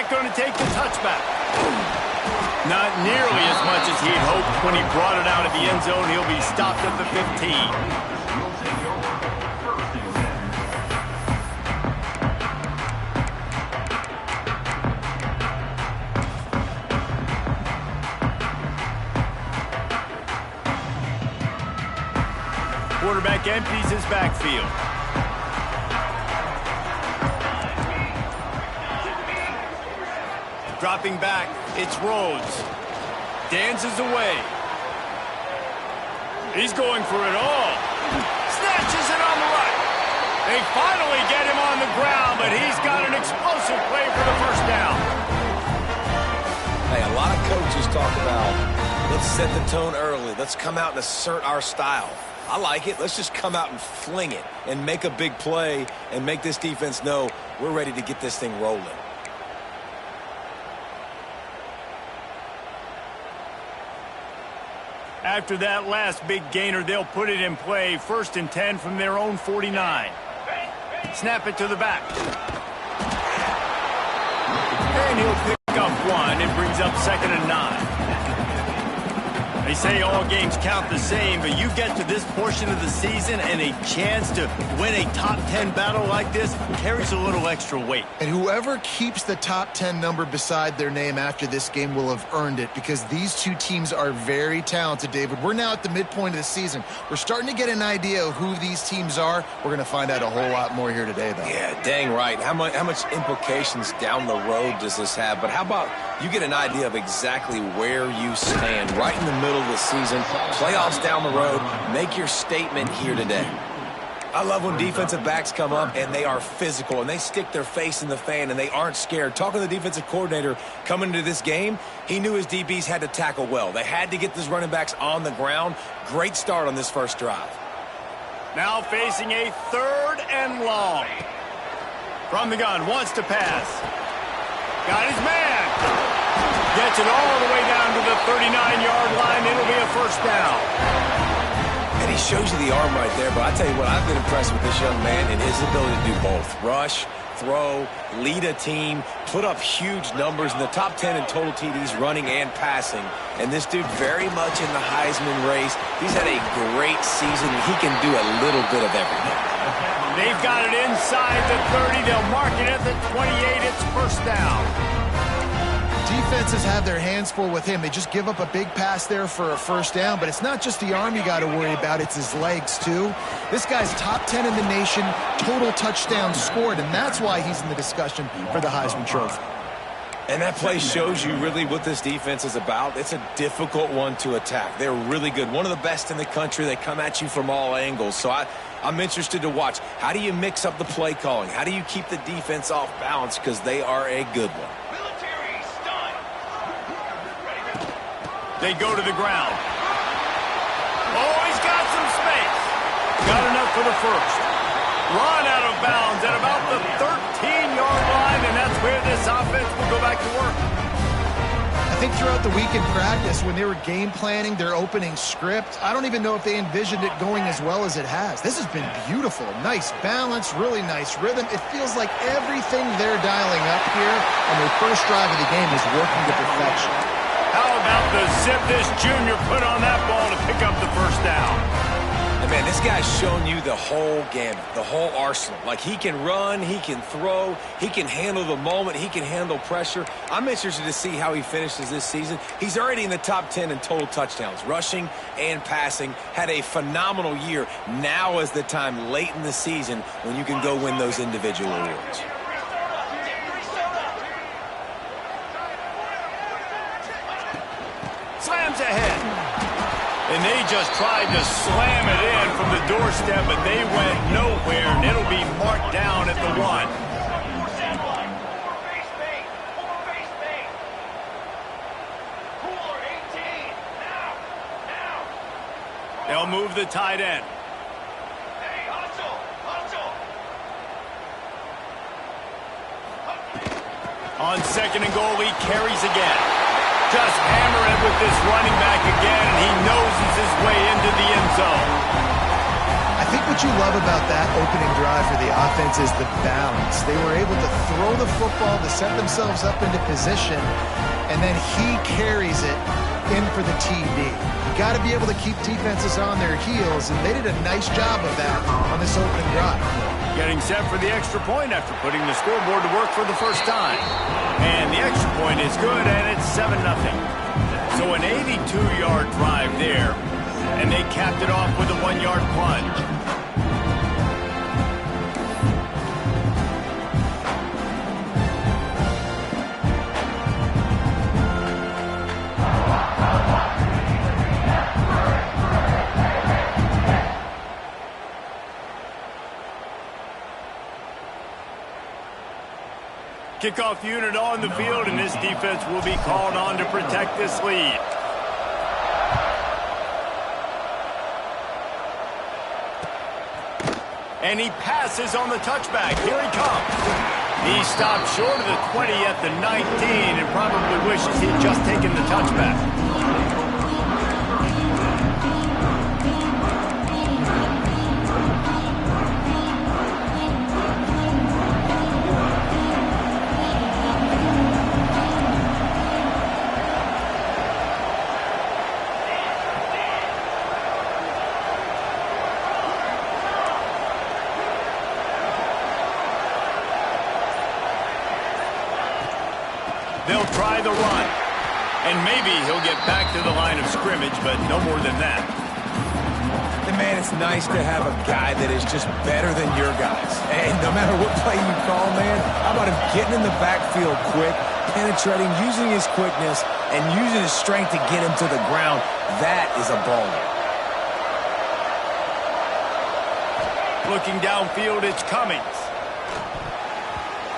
not going to take the touchback. Not nearly as much as he'd hoped when he brought it out of the end zone. He'll be stopped at the 15. Quarterback empties his backfield. Dropping back, it's Rhodes. Dances away. He's going for it all. Snatches it on the right. They finally get him on the ground, but he's got an explosive play for the first down. Hey, a lot of coaches talk about, let's set the tone early. Let's come out and assert our style. I like it. Let's just come out and fling it and make a big play and make this defense know we're ready to get this thing rolling. After that last big gainer, they'll put it in play. 1st and 10 from their own 49. Snap it to the back. And he'll pick up one. It brings up 2nd and 9. They say all games count the same, but you get to this portion of the season and a chance to win a top 10 battle like this carries a little extra weight. And whoever keeps the top 10 number beside their name after this game will have earned it, because these two teams are very talented, David. We're now at the midpoint of the season. We're starting to get an idea of who these teams are. We're going to find out a whole lot more here today, though. Yeah, dang right. How much implications down the road does this have? But how about you get an idea of exactly where you stand right in the middle of the season, playoffs down the road, make your statement here today. I love when defensive backs come up and they are physical and they stick their face in the fan and they aren't scared. Talking to the defensive coordinator coming into this game, he knew his DBs had to tackle well. They had to get these running backs on the ground. Great start on this first drive. Now facing a 3rd and long. From the gun, wants to pass. Got his man. Gets it all the way down to the 39-yard line. It'll be a 1st down. And he shows you the arm right there, but I tell you what, I've been impressed with this young man and his ability to do both. Rush, throw, lead a team, put up huge numbers in the top 10 in total TDs running and passing. And this dude very much in the Heisman race. He's had a great season. He can do a little bit of everything. They've got it inside the 30. They'll mark it at the 28. It's 1st down. Defenses have their hands full with him. They just give up a big pass there for a 1st down, but it's not just the arm you got to worry about, it's his legs too. This guy's top 10 in the nation, total touchdowns scored, and that's why he's in the discussion for the Heisman Trophy. And that play shows you really what this defense is about. It's a difficult one to attack. They're really good. One of the best in the country. They come at you from all angles. So I'm interested to watch. How do you mix up the play calling? How do you keep the defense off balance? Because they are a good one. They go to the ground. Oh, he's got some space. Got enough for the 1st. Run out of bounds at about the 13-yard line, and that's where this offense will go back to work. I think throughout the week in practice, when they were game planning their opening script, I don't even know if they envisioned it going as well as it has. This has been beautiful. Nice balance, really nice rhythm. It feels like everything they're dialing up here on their first drive of the game is working to perfection. How about the zip this junior put on that ball to pick up the 1st down? And man, this guy's shown you the whole gamut, the whole arsenal. Like, he can run, he can throw, he can handle the moment, he can handle pressure. I'm interested to see how he finishes this season. He's already in the top 10 in total touchdowns, rushing and passing. Had a phenomenal year. Now is the time late in the season when you can go win those individual awards. Slams ahead. And they just tried to slam it in from the doorstep, but they went nowhere, and it'll be marked down at the 1. They'll move the tight end. On 2nd and goal, he carries again. Just hammer it with this running back again, and he noses his way into the end zone. I think what you love about that opening drive for the offense is the balance. They were able to throw the football to set themselves up into position, and then he carries it in for the TD. You got to be able to keep defenses on their heels, and they did a nice job of that on this opening drive. Getting set for the extra point after putting the scoreboard to work for the first time. And the extra point is good, and it's 7-0. So an 82-yard drive there, and they capped it off with a 1-yard plunge. Kickoff unit on the field, and this defense will be called on to protect this lead. And he passes on the touchback. Here he comes. He stopped short of the 20 at the 19 and probably wishes he had just taken the touchback. They'll try the run. And maybe he'll get back to the line of scrimmage, but no more than that. And man, it's nice to have a guy that is just better than your guys. And no matter what play you call, man, how about him getting in the backfield quick, penetrating, using his quickness, and using his strength to get him to the ground. That is a baller. Looking downfield, it's Cummings.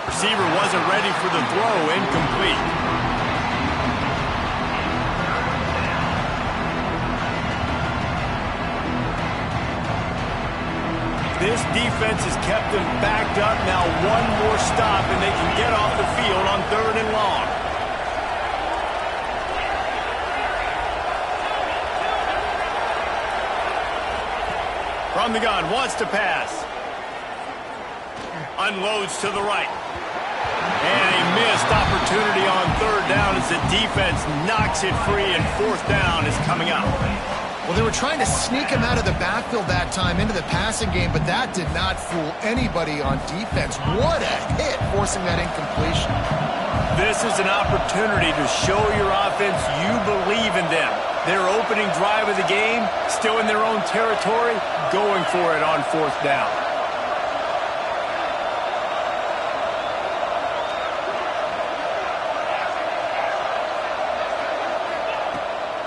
Receiver wasn't ready for the throw, incomplete. This defense has kept them backed up. Now one more stop, and they can get off the field on 3rd and long. From the gun, wants to pass. Unloads to the right. And a missed opportunity on 3rd down as the defense knocks it free, and 4th down is coming up. Well, they were trying to sneak him out of the backfield that time into the passing game, but that did not fool anybody on defense. What a hit, forcing that incompletion. This is an opportunity to show your offense you believe in them. Their opening drive of the game, still in their own territory, going for it on 4th down.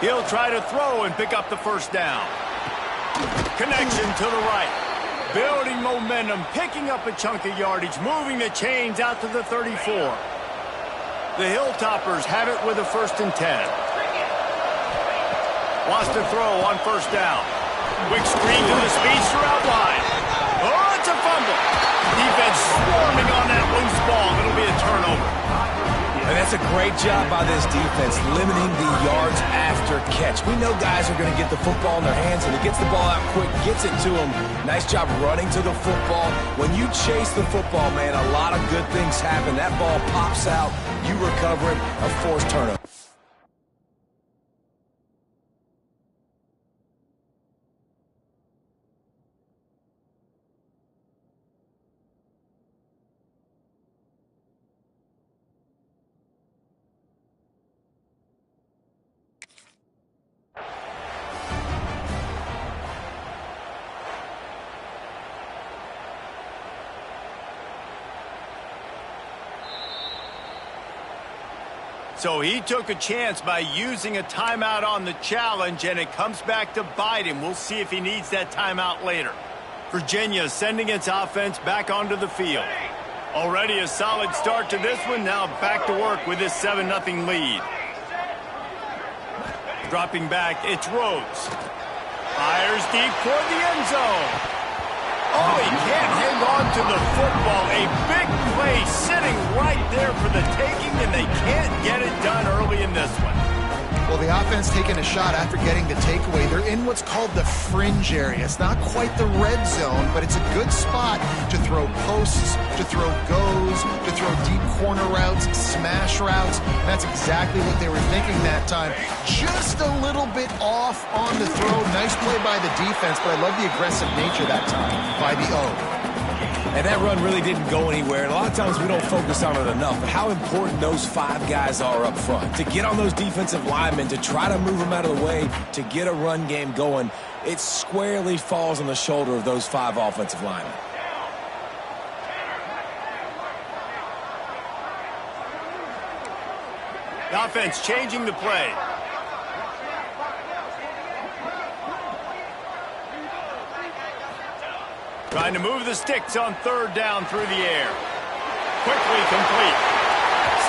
He'll try to throw and pick up the 1st down. Connection to the right. Building momentum, picking up a chunk of yardage, moving the chains out to the 34. The Hilltoppers have it with a 1st and 10. Wants to throw on 1st down. Quick screen to the speedster out wide. Oh, it's a fumble. Defense swarming on that loose ball. It'll be a turnover. And that's a great job by this defense, limiting the yards after catch. We know guys are going to get the football in their hands, and he gets the ball out quick, gets it to him. Nice job running to the football. When you chase the football, man, a lot of good things happen. That ball pops out, you recover it, a forced turnover. So he took a chance by using a timeout on the challenge, and it comes back to bite him. We'll see if he needs that timeout later. Virginia sending its offense back onto the field. Already a solid start to this one. Now back to work with this 7-0 lead. Dropping back, it's Rhodes. Fires deep toward the end zone. Oh, he can't hang on to the football. A big play sitting right there for the taking, and they can't get it done early in this one. Well, the offense taking a shot after getting the takeaway. They're in what's called the fringe area. It's not quite the red zone, but it's a good spot to throw posts, to throw goes, to throw deep corner routes, smash routes. And that's exactly what they were thinking that time. Just a little bit off on the throw. Nice play by the defense, but I love the aggressive nature that time by the O. And that run really didn't go anywhere. And a lot of times we don't focus on it enough, but how important those 5 guys are up front. To get on those defensive linemen, to try to move them out of the way, to get a run game going, it squarely falls on the shoulder of those 5 offensive linemen. The offense changing the play. Trying to move the sticks on 3rd down through the air. Quickly complete.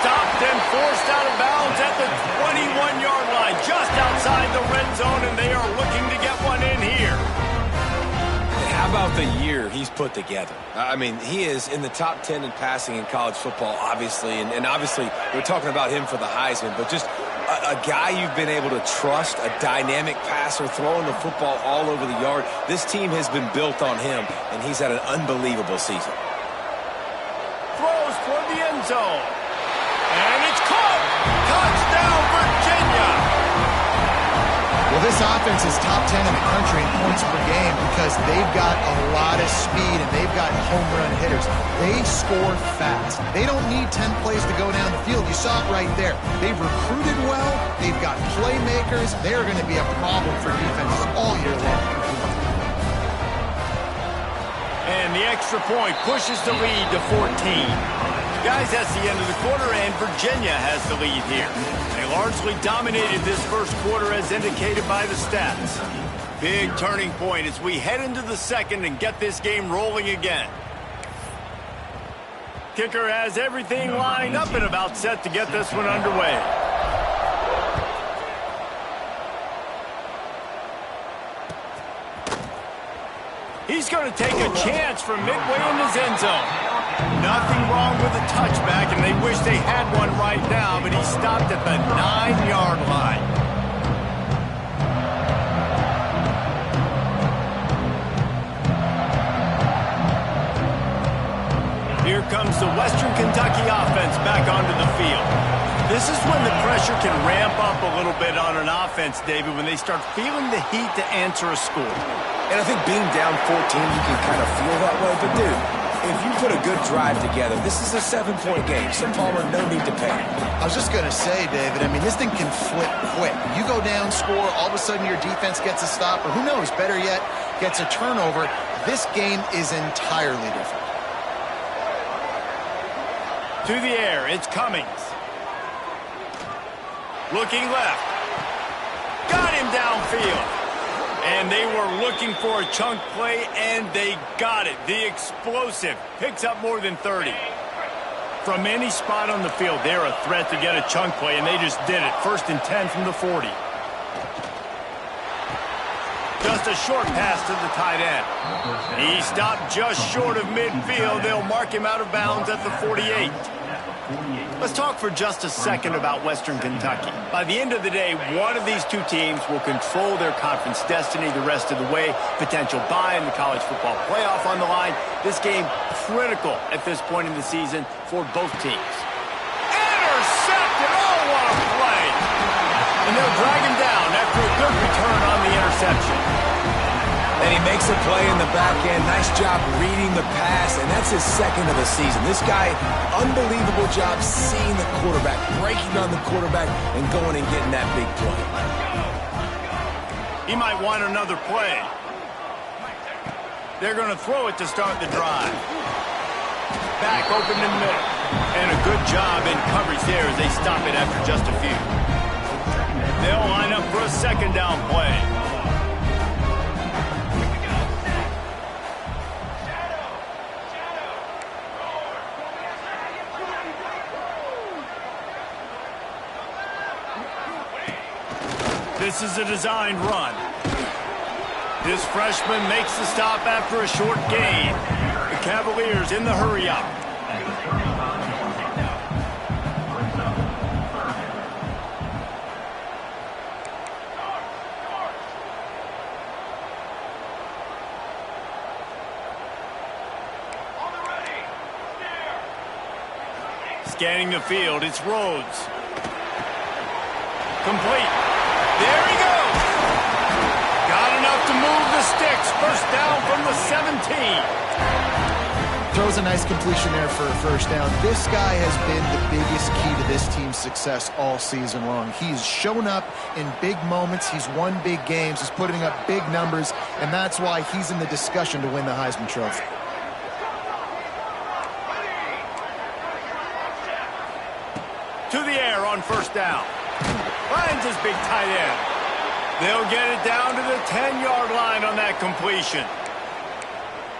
Stopped and forced out of bounds at the 21-yard line, just outside the red zone, and they are looking to get one in here. And how about the year he's put together? I mean, he is in the top 10 in passing in college football, obviously, and obviously we're talking about him for the Heisman, but just a guy you've been able to trust, a dynamic passer, throwing the football all over the yard. This team has been built on him, and he's had an unbelievable season. Throws toward the end zone. And it's caught. Touchdown, Virginia. Well, this offense is top 10 in the country in points per game because they've got a lot of speed and they've got home run hitters. They score fast. They don't need 10 plays to go down the field. You saw it right there. They've recruited well. They've got playmakers. They're going to be a problem for defenses all year long. And the extra point pushes the lead to 14. Guys, that's the end of the quarter, and Virginia has the lead here. They largely dominated this first quarter as indicated by the stats. Big turning point as we head into the second and get this game rolling again. Kicker has everything lined up and about set to get this one underway. He's going to take a chance from midway in his end zone. Nothing wrong with the touchback, and they wish they had one right now, but he stopped at the 9-yard line. Here comes the Western Kentucky offense back onto the field. This is when the pressure can ramp up a little bit on an offense, David, when they start feeling the heat to answer a score. And I think being down 14, you can kind of feel that way. But, dude, if you put a good drive together, this is a 7-point game. So, Palmer, no need to panic. I was just going to say, David, I mean, this thing can flip quick. You go down, score, all of a sudden your defense gets a stop, or who knows, better yet, gets a turnover. This game is entirely different. To the air, it's Cummings. Looking left. Got him downfield. And they were looking for a chunk play, and they got it. The explosive picks up more than 30. From any spot on the field, they're a threat to get a chunk play, and they just did it. 1st and 10 from the 40. Just a short pass to the tight end. He stopped just short of midfield. They'll mark him out of bounds at the 48. Let's talk for just a second about Western Kentucky. By the end of the day, one of these two teams will control their conference destiny the rest of the way. Potential bye in the college football playoff on the line. This game critical at this point in the season for both teams. Intercepted! Oh, what a play! And they'll drag him down after a good return on the interception. And he makes a play in the back end. Nice job reading the pass, and that's his 2nd of the season. This guy, unbelievable job seeing the quarterback, breaking on the quarterback, and going and getting that big play. He might want another play. They're going to throw it to start the drive. Back open in the middle. And a good job in coverage there as they stop it after just a few. They'll line up for a 2nd down play. This is a designed run. This freshman makes the stop after a short gain. The Cavaliers in the hurry-up. scanning the field. It's Rhodes. Complete. There he goes. Got enough to move the sticks. First down from the 17. Throws a nice completion there for a first down. This guy has been the biggest key to this team's success all season long. He's shown up in big moments. He's won big games. He's putting up big numbers, and that's why he's in the discussion to win the Heisman Trophy. To the air on first down. Finds his big tight end. They'll get it down to the 10-yard line on that completion.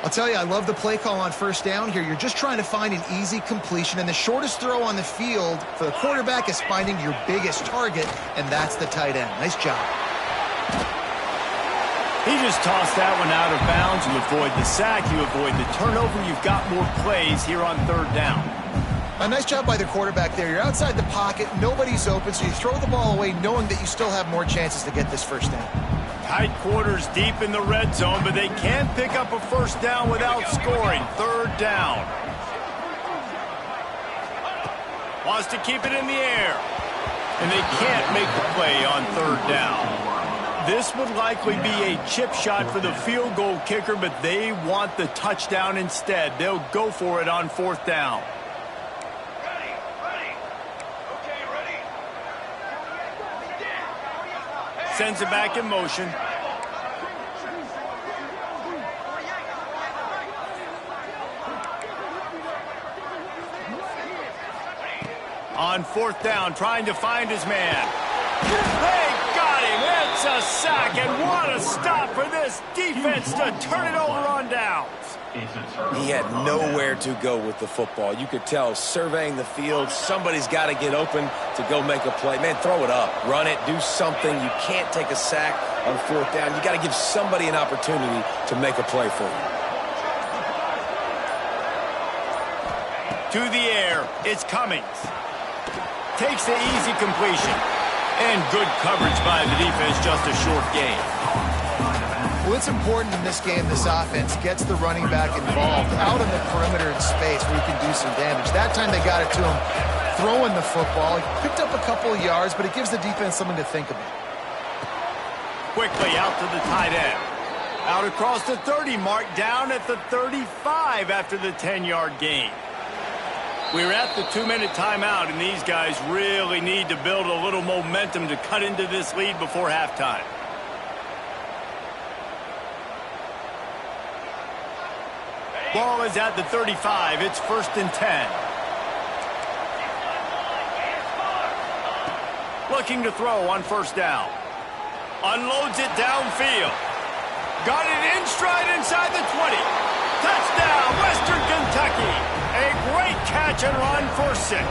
I'll tell you, I love the play call on first down here. You're just trying to find an easy completion, and the shortest throw on the field for the quarterback is finding your biggest target, and that's the tight end. Nice job. He just tossed that one out of bounds. You avoid the sack, you avoid the turnover. You've got more plays here on third down. A nice job by the quarterback there. You're outside the pocket, nobody's open, so you throw the ball away knowing that you still have more chances to get this first down. Tight quarters deep in the red zone, but they can't pick up a first down without scoring. Third down. Wants to keep it in the air. And they can't make the play on third down. This would likely be a chip shot for the field goal kicker, but they want the touchdown instead. They'll go for it on fourth down. Sends it back in motion. On fourth down, trying to find his man. They got him. It's a sack, and what a stop for this defense to turn it over on downs. He had nowhere to go with the football. You could tell, surveying the field, somebody's got to get open to go make a play. Man, throw it up, run it, do something. You can't take a sack on fourth down. You got to give somebody an opportunity to make a play for you. To the air, it's Cummings. Takes the easy completion. And good coverage by the defense, just a short gain. Well, it's important in this game this offense gets the running back involved out on the perimeter in space where he can do some damage. That time they got it to him throwing the football. He picked up a couple of yards, but it gives the defense something to think about. Quickly out to the tight end. Out across the 30 mark, down at the 35 after the 10-yard gain. We're at the 2-minute timeout, and these guys really need to build a little momentum to cut into this lead before halftime. Ball is at the 35. It's 1st and 10. Looking to throw on first down. Unloads it downfield. Got it in stride inside the 20. Touchdown, Western Kentucky. A great catch and run for 6.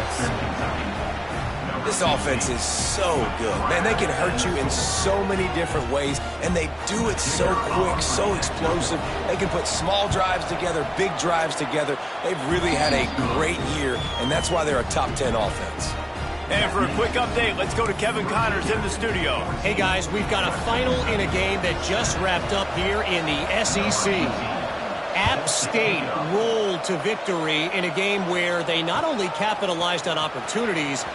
This offense is so good. Man, they can hurt you in so many different ways, and they do it so quick, so explosive. They can put small drives together, big drives together. They've really had a great year, and that's why they're a top 10 offense. And for a quick update, let's go to Kevin Connors in the studio. Hey, guys, we've got a final in a game that just wrapped up here in the SEC. App State rolled to victory in a game where they not only capitalized on opportunities,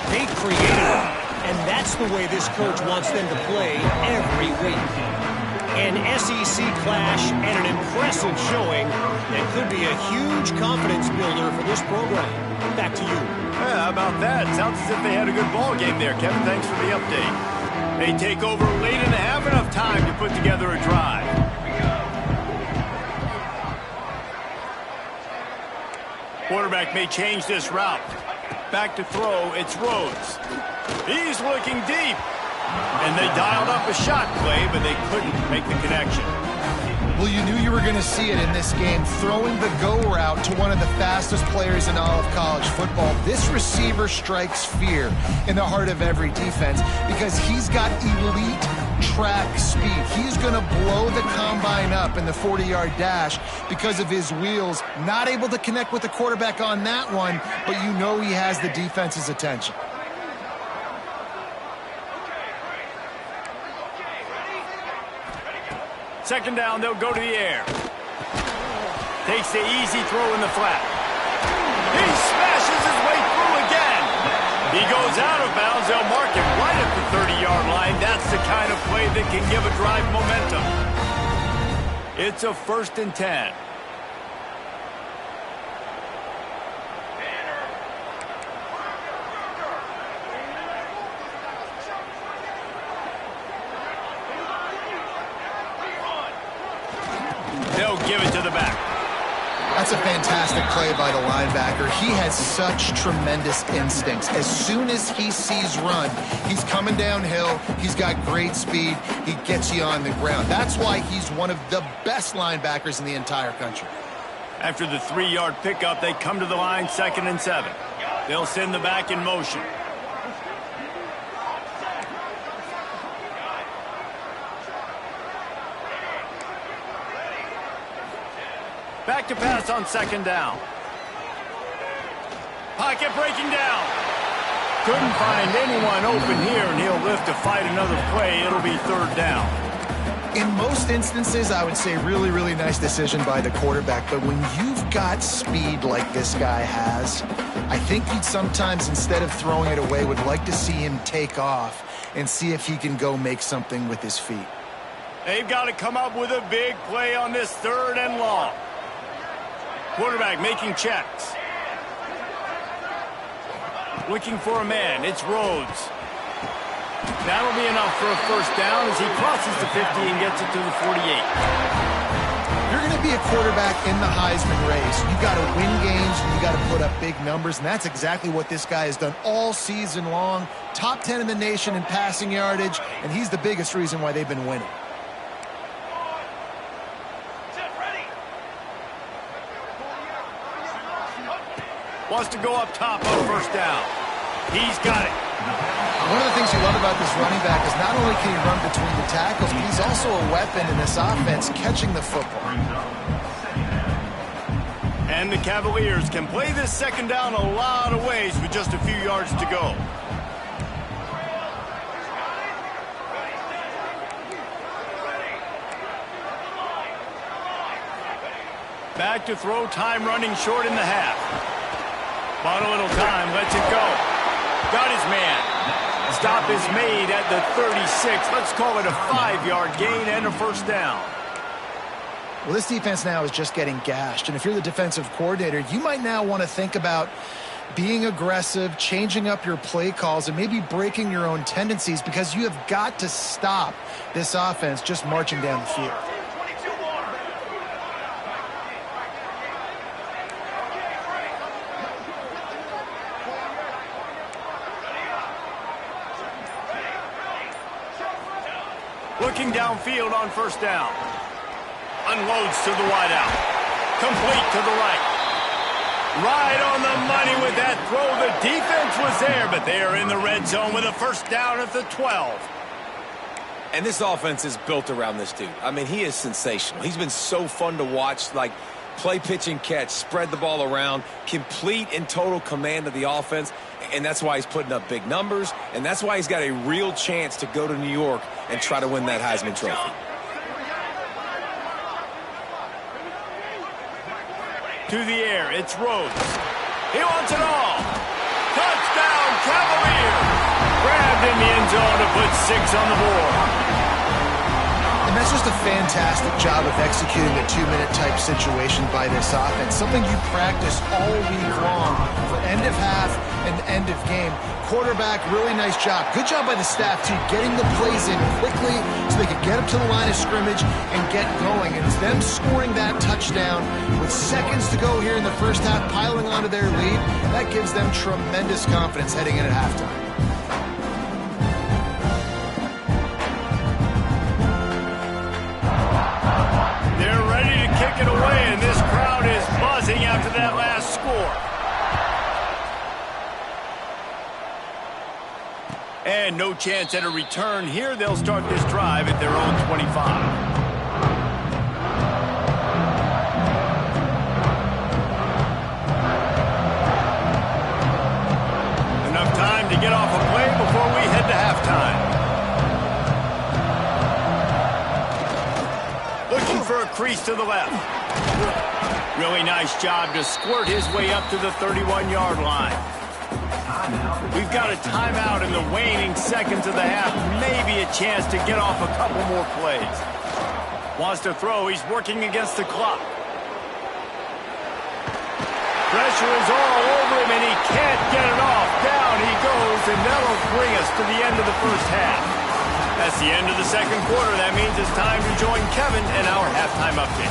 they created them. And that's the way this coach wants them to play every week. An SEC clash and an impressive showing that could be a huge confidence builder for this program. Back to you. Yeah, how about that? Sounds as if they had a good ball game there. Kevin, thanks for the update. They take over late and have enough time to put together a drive. Quarterback may change this route. Back to throw, it's Rhodes. He's looking deep. And they dialed up a shot play, but they couldn't make the connection. Well, you knew you were going to see it in this game, throwing the go route to one of the fastest players in all of college football. This receiver strikes fear in the heart of every defense because he's got elite track speed. He's going to blow the combine up in the 40-yard dash because of his wheels. Not able to connect with the quarterback on that one, but you know he has the defense's attention. Second down, they'll go to the air. Takes the easy throw in the flat. He smashes his way through He goes out of bounds. They'll mark him right at the 30-yard line. That's the kind of play that can give a drive momentum. It's a 1st and 10. They'll give it to the back. That's a fantastic play by the linebacker. He has such tremendous instincts. As soon as he sees run, he's coming downhill. He's got great speed. He gets you on the ground. That's why he's one of the best linebackers in the entire country. After the 3-yard pickup, they come to the line, 2nd and 7. They'll send the back in motion. Back to pass on 2nd down. Pocket breaking down. Couldn't find anyone open here, and he'll lift to fight another play. It'll be 3rd down. In most instances, I would say really, really nice decision by the quarterback. But when you've got speed like this guy has, I think you'd sometimes, instead of throwing it away, would like to see him take off and see if he can go make something with his feet. They've got to come up with a big play on this 3rd and long. Quarterback making checks. Looking for a man. It's Rhodes. That'll be enough for a 1st down as he crosses the 50 and gets it to the 48. You're going to be a quarterback in the Heisman race. You got to win games and you got to put up big numbers, and that's exactly what this guy has done all season long. Top 10 in the nation in passing yardage, and he's the biggest reason why they've been winning. Wants to go up top on 1st down. He's got it. One of the things you love about this running back is not only can he run between the tackles, but he's also a weapon in this offense catching the football. And the Cavaliers can play this 2nd down a lot of ways with just a few yards to go. Back to throw, time running short in the half. Bought a little time, lets it go. Got his man. Stop is made at the 36. Let's call it a 5-yard gain and a 1st down. Well, this defense now is just getting gashed. And if you're the defensive coordinator, you might now want to think about being aggressive, changing up your play calls, and maybe breaking your own tendencies, because you have got to stop this offense just marching down the field. Looking downfield on 1st down. Unloads to the wideout. Complete to the right. Right on the money with that throw. The defense was there, but they are in the red zone with a 1st down at the 12. And this offense is built around this dude. I mean, he is sensational. He's been so fun to watch, like play, pitch, and catch, spread the ball around, complete and total command of the offense. And that's why he's putting up big numbers, and that's why he's got a real chance to go to New York and try to win that Heisman Trophy. To the air, it's Rhodes. He wants it all. Touchdown, Cavaliers! Grabbed in the end zone to put 6 on the board. And that's just a fantastic job of executing a 2-minute type situation by this offense. Something you practice all week long for end of half and end of game. Quarterback, really nice job. Good job by the staff, too, getting the plays in quickly so they could get up to the line of scrimmage and get going. And it's them scoring that touchdown with seconds to go here in the 1st half, piling onto their lead. That gives them tremendous confidence heading in at halftime. Kick it away, and this crowd is buzzing after that last score. And no chance at a return here. They'll start this drive at their own 25. Enough time to get off a play before we head to halftime. Looking for a crease to the left. Really nice job to squirt his way up to the 31-yard line. We've got a timeout in the waning seconds of the half. Maybe a chance to get off a couple more plays. Wants to throw. He's working against the clock. Pressure is all over him, and he can't get it off. Down he goes, and that'll bring us to the end of the first half. That's the end of the second quarter. That means it's time to join Kevin in our halftime update.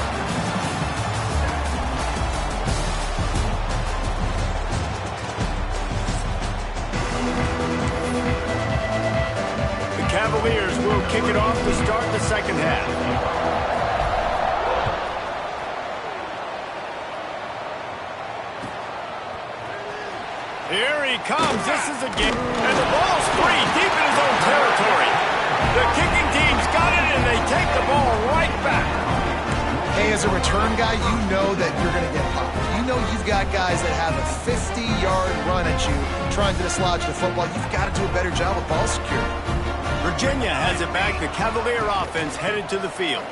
The Cavaliers will kick it off to start the second half. Here he comes. This is a game. And the ball's free, deep in his own territory. The kicking team's got it, and they take the ball right back. Hey, as a return guy, you know that you're going to get popped. You know you've got guys that have a 50-yard run at you trying to dislodge the football. You've got to do a better job with ball security. Virginia has it back. The Cavalier offense headed to the field.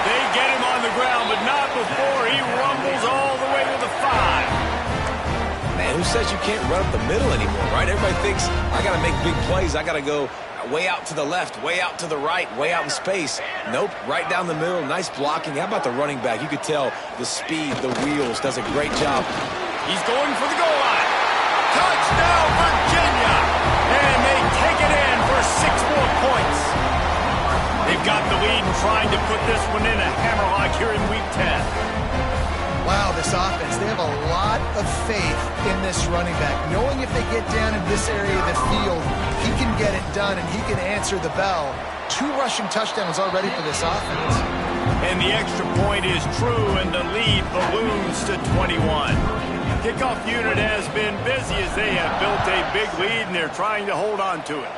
They get him on the ground, but not before he rumbles all the way to the 5. Man, who says you can't run up the middle anymore, right? Everybody thinks, I got to make big plays. I got to go way out to the left, way out to the right, way out in space. Nope, right down the middle. Nice blocking. How about the running back? You could tell the speed, the wheels, does a great job. He's going for the goal line. Touchdown, Virginia! And they take it in for 6 more points. They've got the lead and trying to put this one in a hammerlock here in Week 10. Wow, this offense, they have a lot of faith in this running back, knowing if they get down in this area of the field, he can get it done and he can answer the bell. 2 rushing touchdowns already for this offense. And the extra point is true, and the lead balloons to 21. Kickoff unit has been busy as they have built a big lead, and they're trying to hold on to it.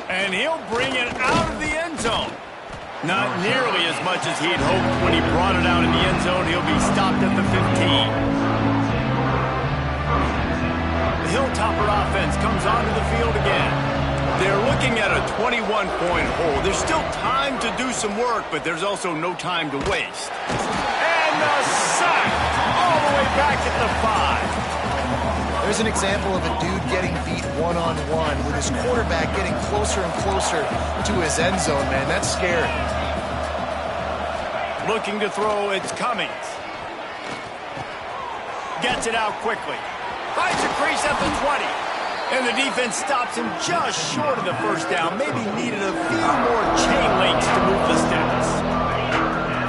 And he'll bring it out of the end zone. Not nearly as much as he'd hoped when he brought it out in the end zone. He'll be stopped at the 15. The Hilltopper offense comes onto the field again. They're looking at a 21-point hole. There's still time to do some work, but there's also no time to waste. And the sack all the way back at the 5. There's an example of a dude getting beat one-on-one with his quarterback getting closer and closer to his end zone, man. That's scary. Looking to throw, it's Cummings. Gets it out quickly. Finds a crease at the 20. And the defense stops him just short of the first down. Maybe needed a few more chain links to move the sticks.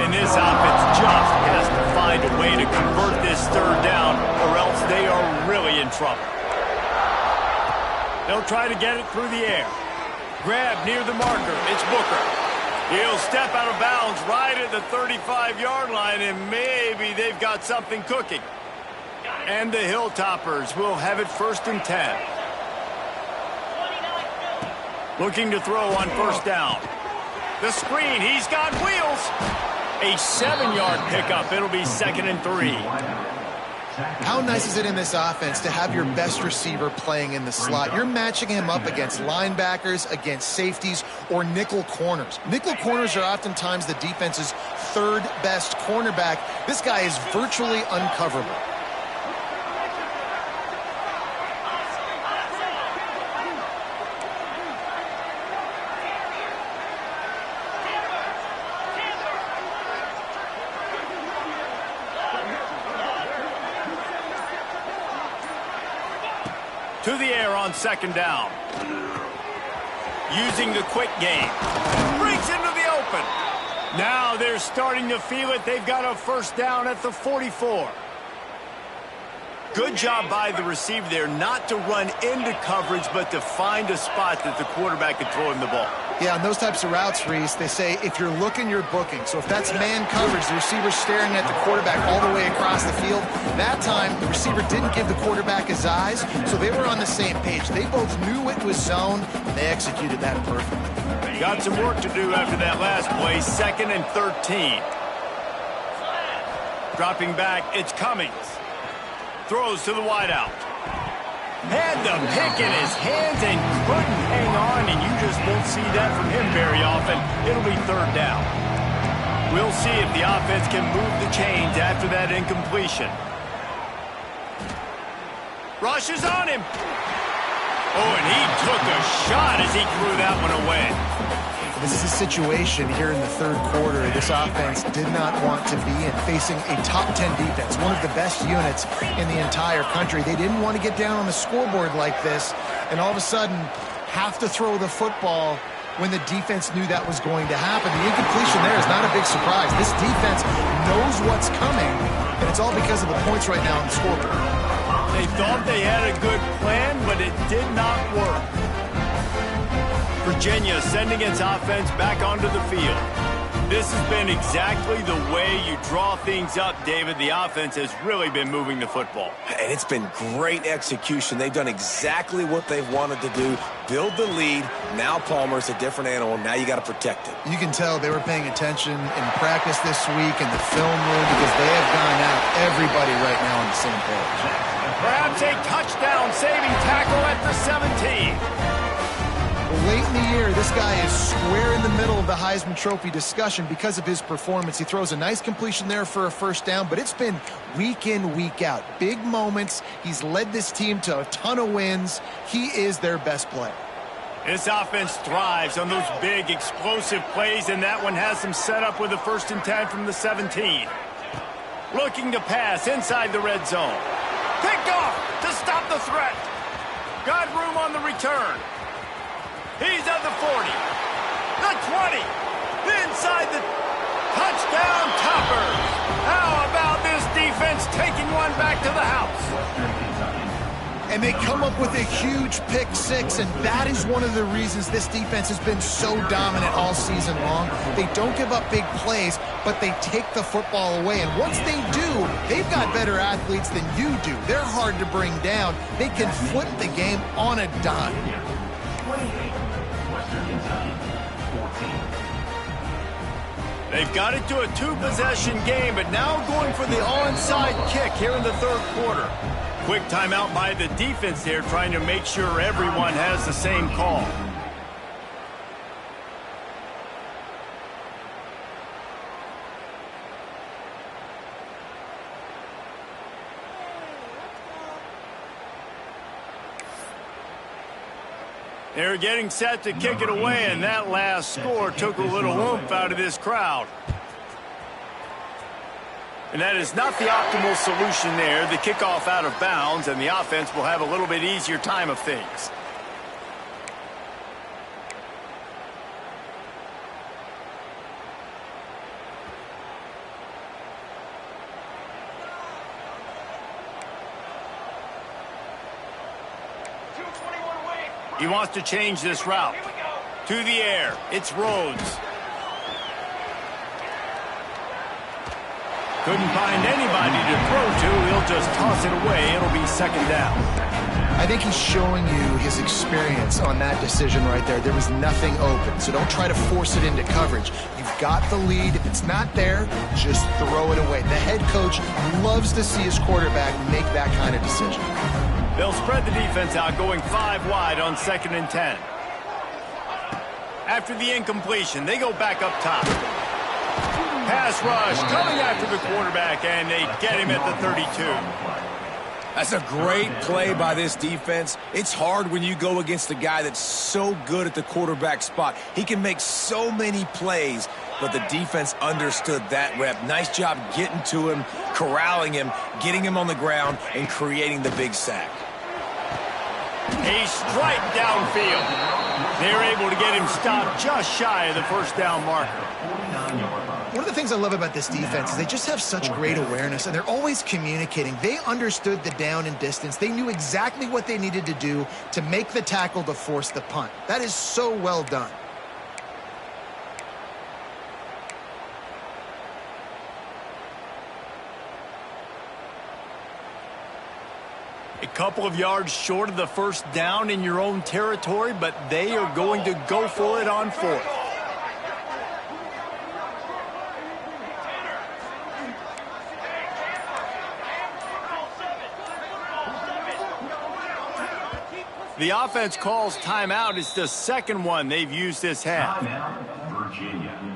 And this offense just has to find a way to convert this 3rd down, or else they are really in trouble. They'll try to get it through the air. Grab near the marker. It's Booker. He'll step out of bounds right at the 35-yard line, and maybe they've got something cooking. And the Hilltoppers will have it 1st and 10. Looking to throw on 1st down. The screen, he's got wheels. A 7-yard pickup. It'll be 2nd and 3. How nice is it in this offense to have your best receiver playing in the slot? You're matching him up against linebackers, against safeties, or nickel corners. Nickel corners are oftentimes the defense's 3rd best cornerback. This guy is virtually uncoverable. To the air on 2nd down. Using the quick game. Breaks into the open. Now they're starting to feel it. They've got a 1st down at the 44. Good job by the receiver there not to run into coverage, but to find a spot that the quarterback could throw him the ball. Yeah, on those types of routes, Reese, they say if you're looking, you're booking. So if that's man coverage, the receiver's staring at the quarterback all the way across the field. That time, the receiver didn't give the quarterback his eyes, so they were on the same page. They both knew it was zone, and they executed that perfectly. Got some work to do after that last play. 2nd and 13. Dropping back, it's Cummings. Throws to the wideout. Had the pick in his hands and couldn't hang on, and you just won't see that from him very often. It'll be 3rd down. We'll see if the offense can move the chains after that incompletion. Rushes on him. Oh, and he took a shot as he threw that one away. This is a situation here in the third quarter this offense did not want to be in, facing a top 10 defense, one of the best units in the entire country. They didn't want to get down on the scoreboard like this, and all of a sudden have to throw the football when the defense knew that was going to happen. The incompletion there is not a big surprise. This defense knows what's coming, and it's all because of the points right now on the scoreboard. They thought they had a good plan, but it did not work. Virginia sending its offense back onto the field. This has been exactly the way you draw things up, David. The offense has really been moving the football. And it's been great execution. They've done exactly what they've wanted to do. Build the lead. Now Palmer's a different animal. Now you got to protect it. You can tell they were paying attention in practice this week in the film room because they have gone out, everybody right now on the same page. Perhaps a touchdown-saving tackle at the 17. Late in the year, this guy is square in the middle of the Heisman Trophy discussion because of his performance. He throws a nice completion there for a first down, but it's been week in, week out. Big moments. He's led this team to a ton of wins. He is their best player. This offense thrives on those big, explosive plays, and that one has them set up with a 1st and 10 from the 17. Looking to pass inside the red zone. Picked off to stop the threat. Got room on the return. He's at the 40, the 20, inside the touchdown Toppers. How about this defense taking one back to the house? And they come up with a huge pick six, and that is one of the reasons this defense has been so dominant all season long. They don't give up big plays, but they take the football away. And once they do, they've got better athletes than you do. They're hard to bring down. They can flip the game on a dime. They've got it to a 2-possession game, but now going for the onside kick here in the third quarter. Quick timeout by the defense there, trying to make sure everyone has the same call. They're getting set to kick it away, and that last score took a little oomph out of this crowd. And that is not the optimal solution there. The kickoff out of bounds, and the offense will have a little bit easier time of things. He wants to change this route. To the air. It's Rhodes. Couldn't find anybody to throw to. He'll just toss it away. It'll be 2nd down. I think he's showing you his experience on that decision right there. There was nothing open, so don't try to force it into coverage. You've got the lead. If it's not there, just throw it away. The head coach loves to see his quarterback make that kind of decision. They'll spread the defense out, going 5 wide on 2nd and 10. After the incompletion, they go back up top. Pass rush coming after the quarterback, and they get him at the 32. That's a great play by this defense. It's hard when you go against a guy that's so good at the quarterback spot. He can make so many plays, but the defense understood that rep. Nice job getting to him, corralling him, getting him on the ground, and creating the big sack. A strike downfield. They're able to get him stopped just shy of the 1st down marker. One of the things I love about this defense is they just have such great awareness, and they're always communicating. They understood the down and distance. They knew exactly what they needed to do to make the tackle to force the punt. That is so well done. A couple of yards short of the 1st down in your own territory, but they are going to go for it on 4th. The offense calls timeout. It's the 2nd one they've used this half. Timeout, Virginia.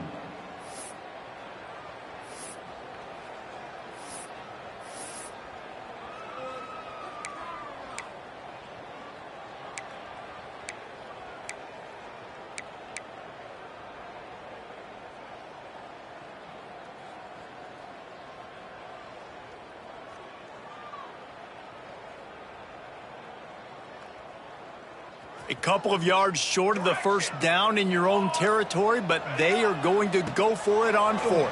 A couple of yards short of the first down in your own territory, but they are going to go for it on fourth.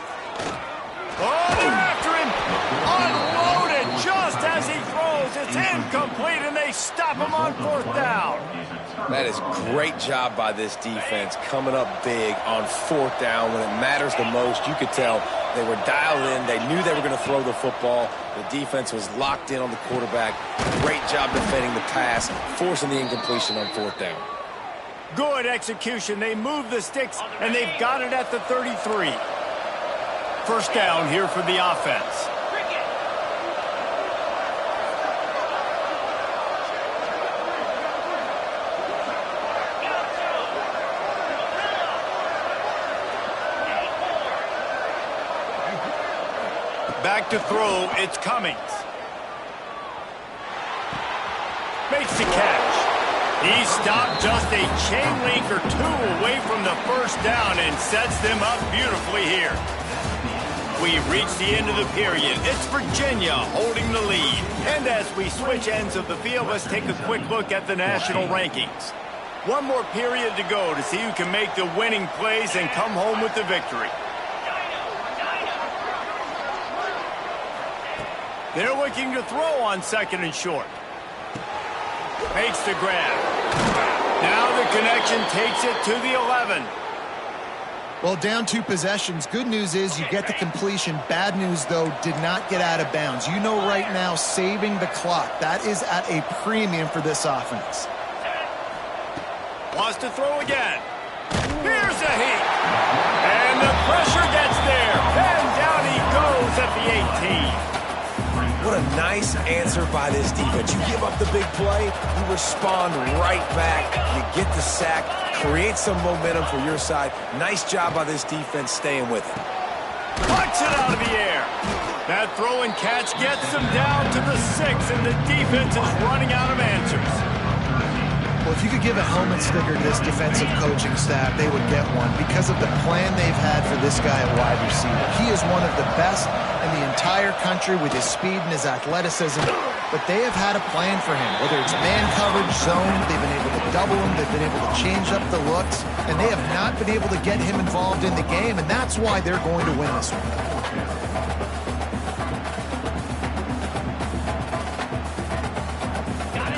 Oh, they're after him. Unloaded just as he throws. It's incomplete, and they stop him on fourth down. That is great job by this defense, coming up big on fourth down when it matters the most. You could tell they were dialed in. They knew they were going to throw the football. The defense was locked in on the quarterback. Great job defending the pass, forcing the incompletion on fourth down. Good execution. They move the sticks, and they've got it at the 33. First down here for the offense. Back to throw, it's Cummings. Makes the catch. He stopped just a chain link or two away from the first down and sets them up beautifully here. We've reached the end of the period. It's Virginia holding the lead. And as we switch ends of the field, let's take a quick look at the national rankings. One more period to go to see who can make the winning plays and come home with the victory. They're looking to throw on second and short. Makes the grab. Now the connection takes it to the 11. Well, down 2 possessions. Good news is you get the completion. Bad news, though, did not get out of bounds. You know right now, saving the clock. That is at a premium for this offense. Wants to throw again. Here's a heat. And the pressure gets there. And down he goes at the 18. What a nice answer by this defense. You give up the big play, you respond right back. You get the sack, create some momentum for your side. Nice job by this defense staying with it. Punch it out of the air. That throw and catch gets them down to the 6, and the defense is running out of answers. Well, if you could give a helmet sticker to this defensive coaching staff, they would get one because of the plan they've had for this guy at wide receiver. He is one of the best in the entire country with his speed and his athleticism, but they have had a plan for him. Whether it's man coverage, zone, they've been able to double him, they've been able to change up the looks, and they have not been able to get him involved in the game, and that's why they're going to win this one.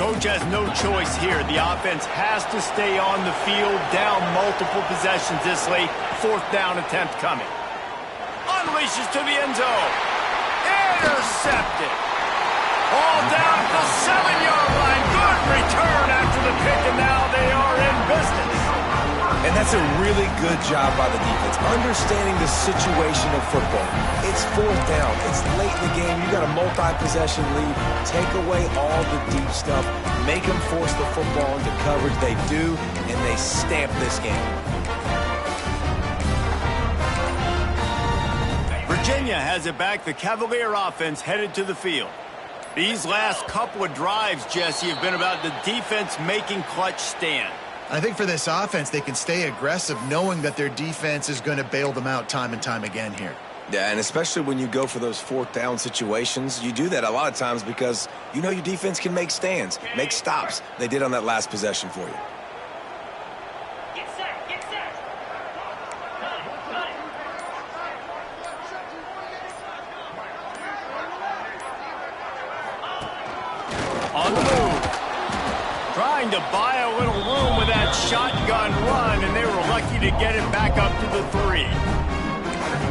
Coach has no choice here. The offense has to stay on the field, down multiple possessions this late. Fourth down attempt coming. Unleashes to the end zone. Intercepted. All down at the 7-yard line. Good return after the pick, and now they are in business. And that's a really good job by the defense, understanding the situation of football. It's fourth down. It's late in the game. You got a multi-possession lead. Take away all the deep stuff. Make them force the football into coverage. They do, and they stamp this game. Virginia has it back. The Cavalier offense headed to the field. These last couple of drives, Jesse, have been about the defense making clutch stand. I think for this offense, they can stay aggressive knowing that their defense is going to bail them out time and time again here. Yeah, and especially when you go for those fourth down situations, you do that a lot of times because you know your defense can make stands, make stops. They did on that last possession for you. Get set, get set. On the move. Trying to buy a little room with that shotgun run, and they were lucky to get it back up to the 3.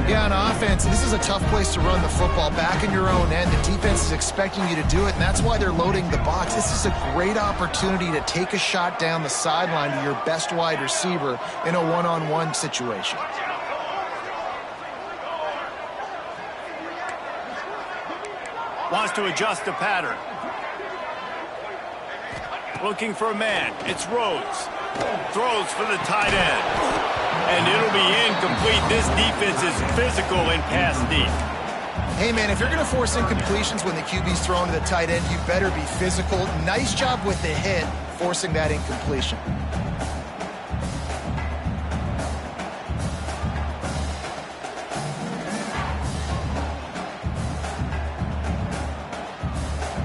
Yeah, on offense, this is a tough place to run the football. Back in your own end, the defense is expecting you to do it, and that's why they're loading the box. This is a great opportunity to take a shot down the sideline to your best wide receiver in a one-on-one situation. Wants to adjust the pattern. Looking for a man. It's Rhodes. Throws for the tight end. And it'll be incomplete. This defense is physical and pass deep. Hey, man, if you're going to force incompletions when the QB's throwing to the tight end, you better be physical. Nice job with the hit, forcing that incompletion.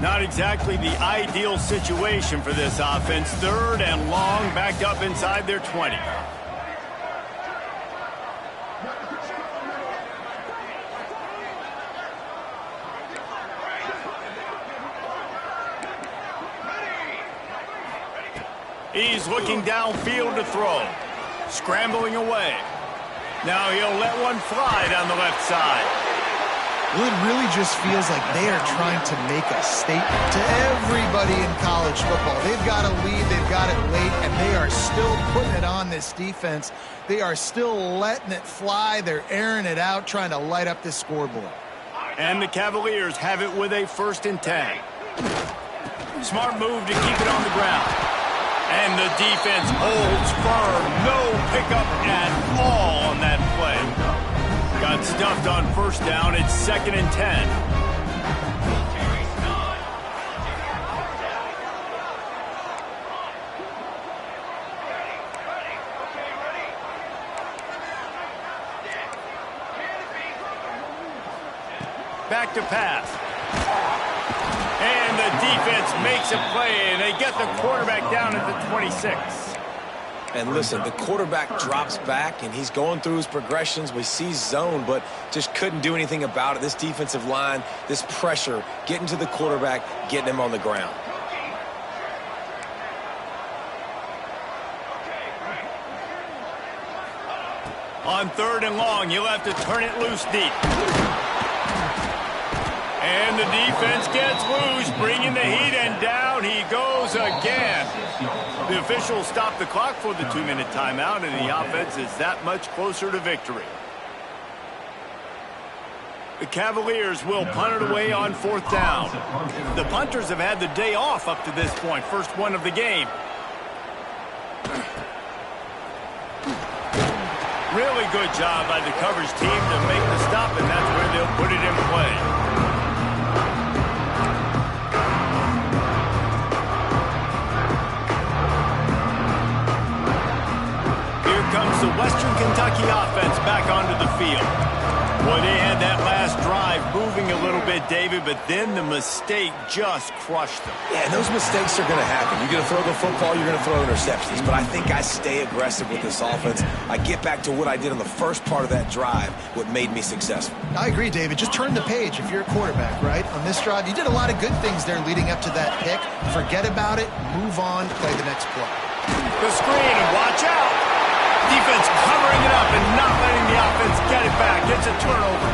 Not exactly the ideal situation for this offense. 3rd and long, backed up inside their 20. He's looking downfield to throw. Scrambling away. Now he'll let one fly down the left side. Well, it really just feels like they are trying to make a statement to everybody in college football. They've got a lead, they've got it late, and they are still putting it on this defense. They are still letting it fly. They're airing it out, trying to light up this scoreboard. And the Cavaliers have it with a 1st and 10. Smart move to keep it on the ground. And the defense holds firm. No pickup at all on that play. Got stuffed on 1st down. It's 2nd and 10. Back to pass. And the defense makes a play, and they get the quarterback down at the 26. And listen, the quarterback drops back, and he's going through his progressions. We see zone, but just couldn't do anything about it. This defensive line, this pressure, getting to the quarterback, getting him on the ground. On 3rd and long, you'll have to turn it loose deep. And the defense gets loose, bringing the heat, and down he goes again. The officials stop the clock for the 2-minute timeout, and the offense is that much closer to victory. The Cavaliers will punt it away on 4th down. The punters have had the day off up to this point, first one of the game. Really good job by the coverage team to make the stop, and that's where they'll put it in play. Comes the Western Kentucky offense back onto the field. Well, they had that last drive moving a little bit, David, but then the mistake just crushed them. Yeah, and those mistakes are going to happen. You're going to throw the football, you're going to throw interceptions, but I think I stay aggressive with this offense. I get back to what I did on the first part of that drive, what made me successful. I agree, David. Just turn the page if you're a quarterback, right? On this drive, you did a lot of good things there leading up to that pick. Forget about it, move on, play the next play. The screen, and watch out! Defense covering it up and not letting the offense get it back. It's a turnover.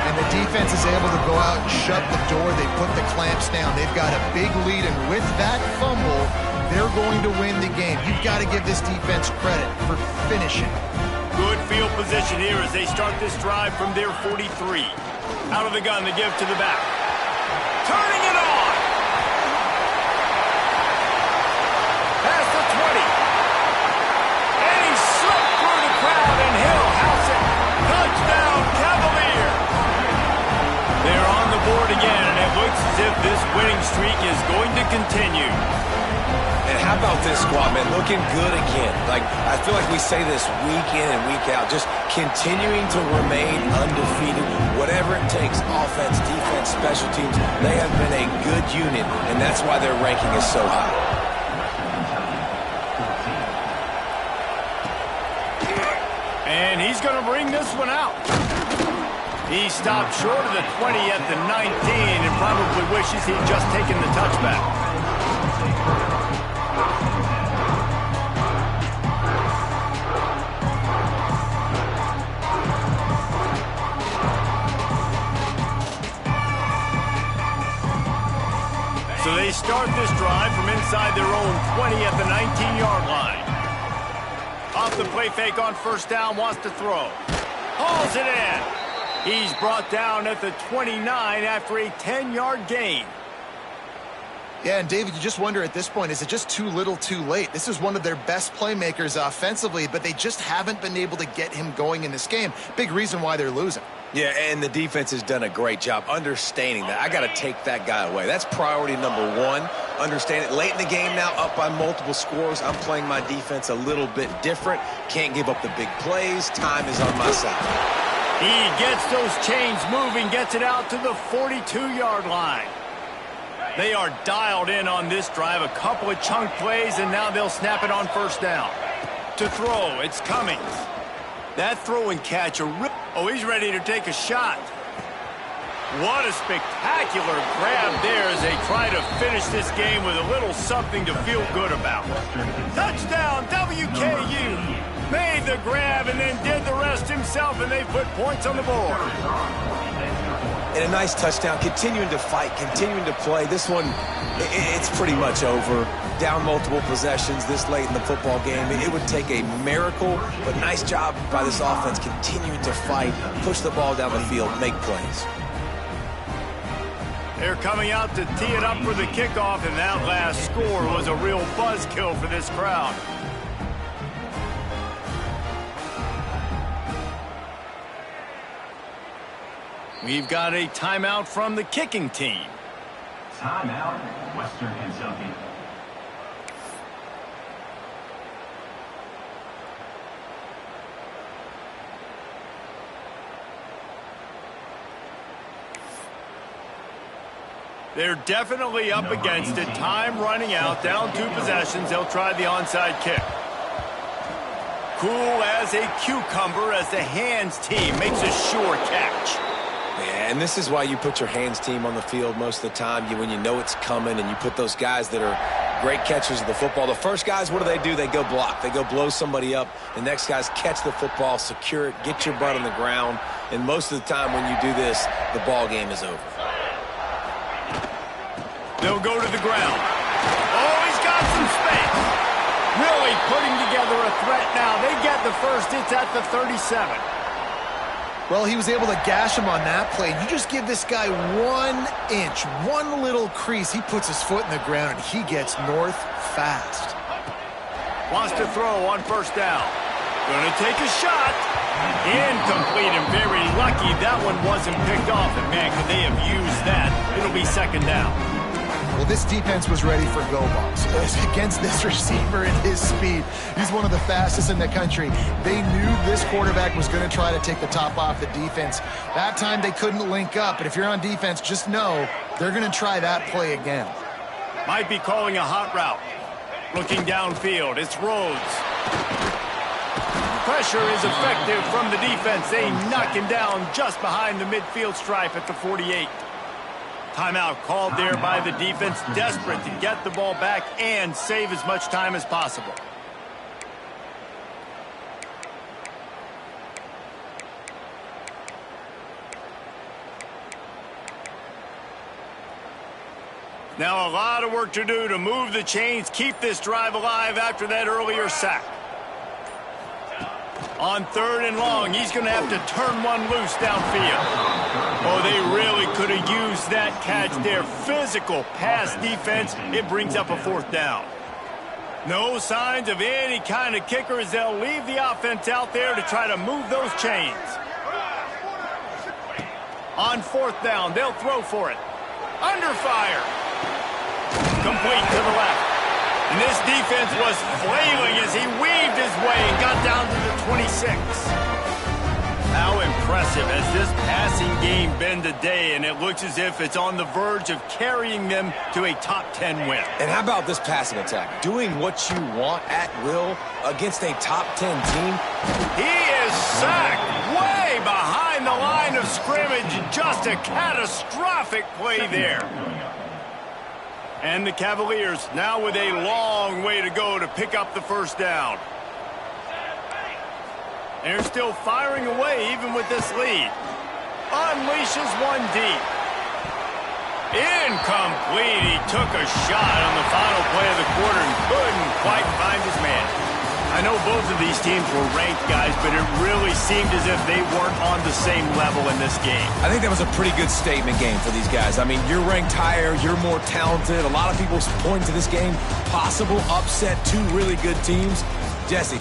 And the defense is able to go out and shut the door. They put the clamps down. They've got a big lead, and with that fumble, they're going to win the game. You've got to give this defense credit for finishing. Good field position here as they start this drive from their 43. Out of the gun, they give to the back. Turning it on! Past the 20. And he'll house it. Touchdown, Cavalier. They're on the board again, and it looks as if this winning streak is going to continue. And how about this squad, man? Looking good again. Like, I feel like we say this week in and week out, just continuing to remain undefeated, whatever it takes, offense, defense, special teams. They have been a good unit, and that's why their ranking is so high. And he's going to bring this one out. He stopped short of the 20 at the 19 and probably wishes he'd just taken the touchback. So they start this drive from inside their own 20 at the 19-yard line. Off the play fake on 1st down, wants to throw. Hauls it in. He's brought down at the 29 after a 10-yard gain. Yeah, and David, you just wonder at this point, is it just too little too late? This is one of their best playmakers offensively, but they just haven't been able to get him going in this game. Big reason why they're losing. Yeah, and the defense has done a great job understanding that. I got to take that guy away. That's priority number one. Understand it. Late in the game now, up by multiple scores. I'm playing my defense a little bit different. Can't give up the big plays. Time is on my side. He gets those chains moving, gets it out to the 42-yard line. They are dialed in on this drive. A couple of chunk plays, and now they'll snap it on first down. To throw, it's Cummings. That throw and catch, oh, he's ready to take a shot. What a spectacular grab there as they try to finish this game with a little something to feel good about. Touchdown, WKU. Made the grab and then did the rest himself, and they put points on the board. And a nice touchdown, continuing to fight, continuing to play. This one, it's pretty much over. Down multiple possessions this late in the football game. It would take a miracle, but nice job by this offense continuing to fight, push the ball down the field, make plays. They're coming out to tee it up for the kickoff, and that last score was a real buzzkill for this crowd. We've got a timeout from the kicking team. Timeout, Western Kentucky. They're definitely up against it. Time running out, down 2 possessions. They'll try the onside kick. Cool as a cucumber as the hands team makes a sure catch. Yeah, and this is why you put your hands team on the field most of the time. When you know it's coming, and you put those guys that are great catchers of the football. The first guys, what do? They go block. They go blow somebody up. The next guys catch the football, secure it, get your butt on the ground. And most of the time when you do this, the ball game is over. They'll go to the ground. Oh, he's got some space. Really putting together a threat now. They get the first. It's at the 37. Well, he was able to gash him on that play. You just give this guy 1 inch, one little crease. He puts his foot in the ground, and he gets north fast. Wants to throw on first down. Gonna take a shot. Incomplete, and very lucky that one wasn't picked off. And, man, could they have used that? It'll be second down. Well, this defense was ready for go balls. Against this receiver and his speed, he's one of the fastest in the country. They knew this quarterback was going to try to take the top off the defense. That time they couldn't link up, but if you're on defense, just know they're going to try that play again. Might be calling a hot route. Looking downfield, it's Rhodes. Pressure is effective from the defense. They knock him down just behind the midfield stripe at the 48. Timeout called there by the defense, desperate to get the ball back and save as much time as possible. Now a lot of work to do to move the chains, keep this drive alive after that earlier sack. On 3rd and long, he's going to have to turn one loose downfield. Oh, they really could have used that catch there. Physical pass defense. It brings up a 4th down. No signs of any kind of kickers. They'll leave the offense out there to try to move those chains. On 4th down, they'll throw for it. Under fire. Complete to the left. And this defense was flailing as he weaved his way and got down to the 26. How impressive has this passing game been today, and it looks as if it's on the verge of carrying them to a top 10 win. And how about this passing attack? Doing what you want at will against a top 10 team. He is sacked way behind the line of scrimmage. Just a catastrophic play there. And the Cavaliers now with a long way to go to pick up the first down. They're still firing away even with this lead. Unleashes one deep. Incomplete. He took a shot on the final play of the quarter and couldn't quite find his man. I know both of these teams were ranked, guys, but it really seemed as if they weren't on the same level in this game. I think that was a pretty good statement game for these guys. I mean, you're ranked higher, you're more talented. A lot of people point to this game, possible upset, 2 really good teams. Jesse,